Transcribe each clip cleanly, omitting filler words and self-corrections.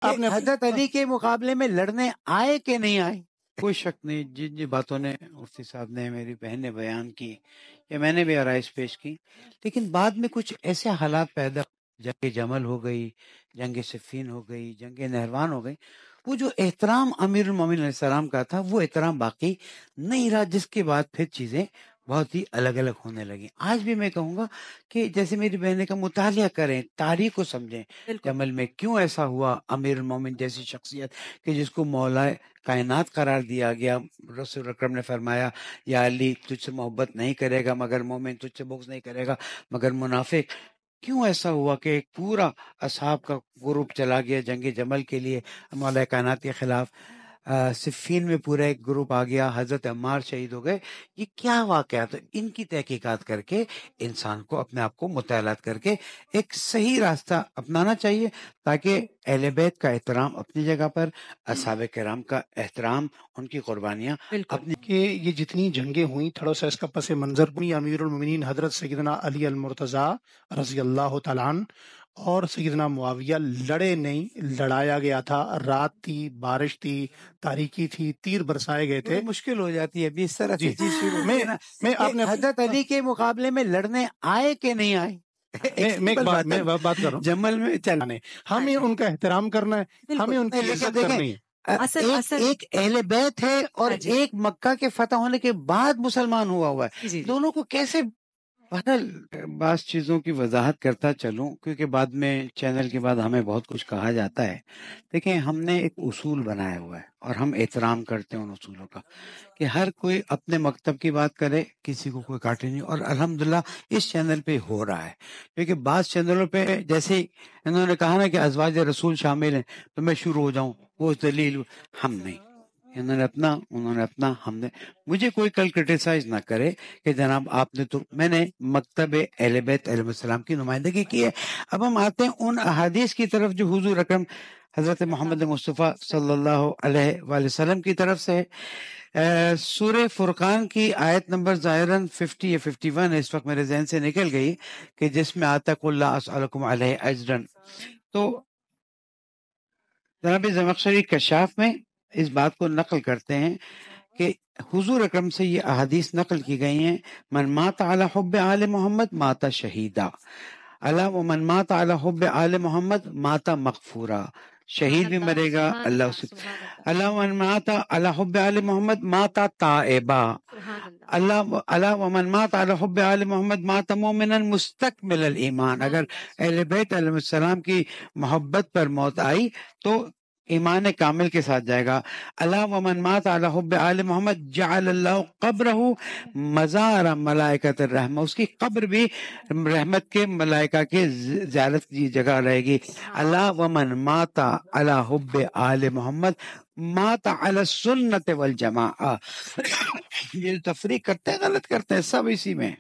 آپ نے حضرت علی کے مقابلے میں لڑنے آئے کہ نہیں آئے؟ کوئی شک نہیں، جن جن باتوں نے مفتی صاحب نے، میری بہن نے بیان کی یا میں نے بھی آرائش پیش کی، لیکن بعد میں کچھ ایسے حالات پیدا، جنگ جمل ہو گئی، جنگ صفین ہو گئی، جنگ نہروان ہو گئی، وہ جو احترام امیر المومنین علیہ السلام کا تھا وہ احترام باقی نہیں رہا، جس کے بعد پھر چیزیں بہت ہی الگ الگ ہونے لگیں۔ آج بھی میں کہوں گا کہ جیسے میری بہن نے کہا، مطالعہ کریں، تاریخ کو سمجھیں، جمل میں کیوں ایسا ہوا، امیر المومنین جیسی شخصیت کہ جس کو مولا کائنات قرار دیا گیا، رسول اکرم نے فرمایا یا علی تجھ سے محبت نہیں کرے گا مگر مومن، تجھ سے بغض نہیں کرے گا مگر منافق۔ کیوں ایسا ہوا کہ ایک پورا اصحاب کا گروپ چلا گیا جنگ جمل کے لیے مولا کائنات کے خلاف، صفین میں پورا ایک گروپ آ گیا، حضرت عمار شہید ہو گئے، یہ کیا واقعات؟ ان کی تحقیقات کر کے انسان کو اپنے آپ کو مطالعات کر کے ایک صحیح راستہ اپنانا چاہیے، تاکہ اہل بیت کا احترام اپنی جگہ پر، اصحاب کرام کا احترام، ان کی قربانیاں اپنی۔ کہ یہ جتنی جنگیں ہوئیں، تھوڑا سا اس کا پس منظر بھی، امیر المومنین حضرت سیدنا علی المرتضیٰ رضی اللہ تعالیٰ عنہ اور سیدنا معاویہ لڑے نہیں، لڑایا گیا تھا، رات تھی، بارش تھی، تاریکی تھی، تیر برسائے گئے تھے، مشکل ہو جاتی ہے ابھی اس طرح جی سے چیز شروع میں ہوتی ہے نا میں آپ کہ نے حضرت علی کے مقابلے میں لڑنے آئے کہ نہیں آئے؟ میں بات کر رہا ہوں، جمل میں چل ہمیں ان کا احترام کرنا ہے، ہمیں ان کی عزت کرنی ہے۔ ایک اہل بیت ہے اور ایک مکہ کے فتح ہونے کے بعد مسلمان ہوا ہے، دونوں کو کیسے؟ بعض چیزوں کی وضاحت کرتا چلوں، کیونکہ بعد میں چینل کے بعد ہمیں بہت کچھ کہا جاتا ہے۔ دیکھیں، ہم نے ایک اصول بنایا ہوا ہے اور ہم احترام کرتے ہیں ان اصولوں کا، کہ ہر کوئی اپنے مکتب کی بات کرے، کسی کو کوئی کاٹے نہیں، اور الحمدللہ اس چینل پہ ہو رہا ہے، کیونکہ بعض چینلوں پہ جیسے انہوں نے کہا نا کہ ازواج رسول شامل ہیں تو میں شروع ہو جاؤں، وہ دلیل، ہم نہیں، انہوں نے اپنا، ہم نے، مجھے کوئی کل کرٹیسائز نہ کرے کہ جناب آپ نے تو، میں نے مکتب اہل بیت علیہ السلام کی نمائندگی کی ہے۔ اب ہم آتے ہیں ان احادیث کی طرف جو حضور اکرم حضرت محمد مصطفیٰ صلی اللہ علیہ وآلہ وسلم کی طرف سے سورہ فرقان کی آیت نمبر ظاہراً 50 یا 51 اس وقت میرے ذہن سے نکل گئی، کہ جس میں آتا قل لا اسألکم علیہ اجرا، تو جناب زمخشری کشاف میں اس بات کو نقل کرتے ہیں کہ حضور اکرم سے یہ احادیث نقل کی گئی ہیں، من مات علی حب آل محمد مات شہیدا، اللہ ومن مات علی حب آل محمد مات مغفورا، شہید بھی مرے گا اللہ اسے، اللہ ومن مات علی حب آل محمد مات تائبا، اللہ ومن مات علی حب آل محمد مات مومنا مستکمل الایمان، اگر اہل بیت علیہ السلام کی محبت پر موت آئی تو ایمان کامل کے ساتھ جائے گا۔ اللہ ومن مات علی حب آل محمد جعل اللہ قبرہ مزار ملائکۃ الرحمہ، اس کی قبر بھی رحمت کے ملائکہ کے زیارت کی جگہ رہے گی۔ اللہ ومن مات علی حب آل محمد مات علی السنت والجماعہ، یہ تفریق کرتے ہیں، غلط کرتے ہیں، سب اسی میں۔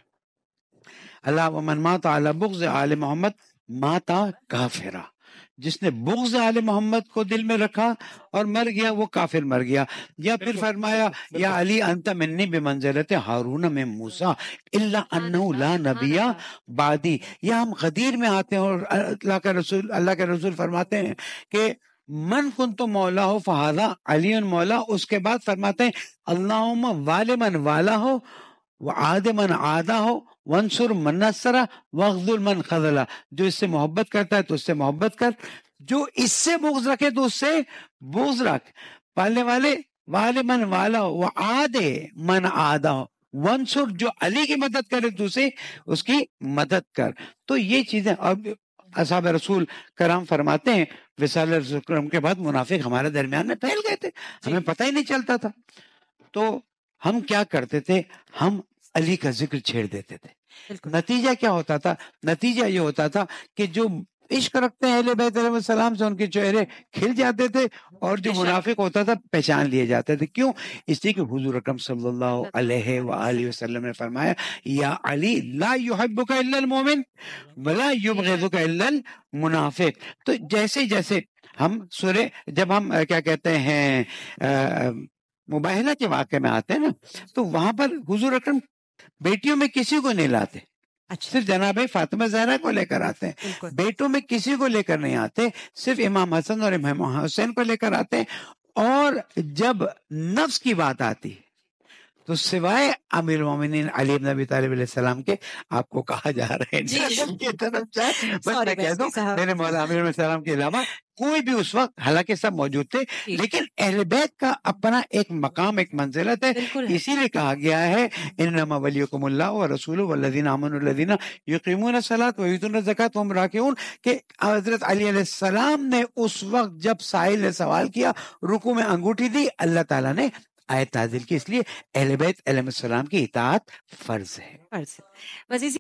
اللہ ومن مات علی بغض آل محمد مات کافرہ، جس نے بغض آل محمد کو دل میں رکھا اور مر گیا وہ کافر مر گیا۔ یا پھر فرمایا یا علی انت منی بمنزلت ہارون من موسیٰ الا انہ لا نبی بعدی، یا ہم غدیر میں آتے ہیں اور اللہ کے رسول فرماتے ہیں کہ من کنت مولا ہو فہذا علی مولا، اس کے بعد فرماتے ہیں اللہم وال من والا ہو وعاد من عادہ ہو وانصر من نصرہ واخذل من خذلہ، جو اس سے محبت کرتا ہے تو اس سے محبت کر، جو اس سے بغض رکھے تو اس سے بغض رکھ، پالنے والے وال من والا ہو وعاد من عادہ ہو وانصر، جو علی کی مدد کرے تو اسے اس کی مدد کر۔ تو یہ چیزیں، اب اصحاب رسول کرام فرماتے ہیں وصال رسول کرام کے بعد منافق ہمارے درمیان میں پھیل گئے تھے، ہمیں پتہ ہی نہیں چلتا تھا، تو ہم کیا کرتے تھے، ہم علی کا ذکر چھیڑ دیتے تھے۔ نتیجہ کیا ہوتا تھا؟ نتیجہ یہ ہوتا تھا کہ جو عشق رکھتے ہیں اہل بیت علیہ السلام سے ان کے چہرے کھل جاتے تھے، اور جو منافق ہوتا تھا پہچان لیے جاتے تھے۔ کیوں؟ اس لیے کہ حضور اکرم صلی اللہ علیہ وآلہ وسلم نے فرمایا یا علی لا یحبک الا المومن ولا یبغضک الا المنافق۔ تو جیسے جیسے ہم سورہ، جب ہم کیا کہتے ہیں مباہلہ کے واقعے میں آتے ہیں نا، تو وہاں پر حضور اکرم بیٹیوں میں کسی کو نہیں لاتے، اچھا صرف جناب فاطمہ زہرا کو لے کر آتے ہیں، بالکل بیٹوں میں کسی کو لے کر نہیں آتے، صرف امام حسن اور امام حسین کو لے کر آتے ہیں۔ اور جب نفس کی بات آتی تو سوائے امیر المومنین علی بن ابی طالب علیہ السلام کے آپ کو کہا جا رہا ہے جی۔ جنت کی طرف جائے، بس Sorry میں کہہ دوں بستی صاحب۔ میرے مولا امیر علیہ السلام کے علاوہ کوئی بھی اس وقت، حالانکہ سب موجود تھے، جی۔ لیکن اہل بیت کا اپنا ایک مقام، ایک منزلت ہے، بالکل ہے۔ اسی لیے کہا گیا ہے انما ولیکم اللہ ورسولہ والذین آمنوا الذین یقیمون الصلاۃ ویؤتون الزکاۃ وهم راکعون، کہ حضرت علی علیہ السلام نے اس وقت جب سائل نے سوال کیا، رکوع میں انگوٹھی دی، اللہ تعالیٰ نے آیت نازل کی، اس لیے اہل بیت علیہ السلام کی اطاعت فرض ہے۔ فرض ہے۔ بس اسی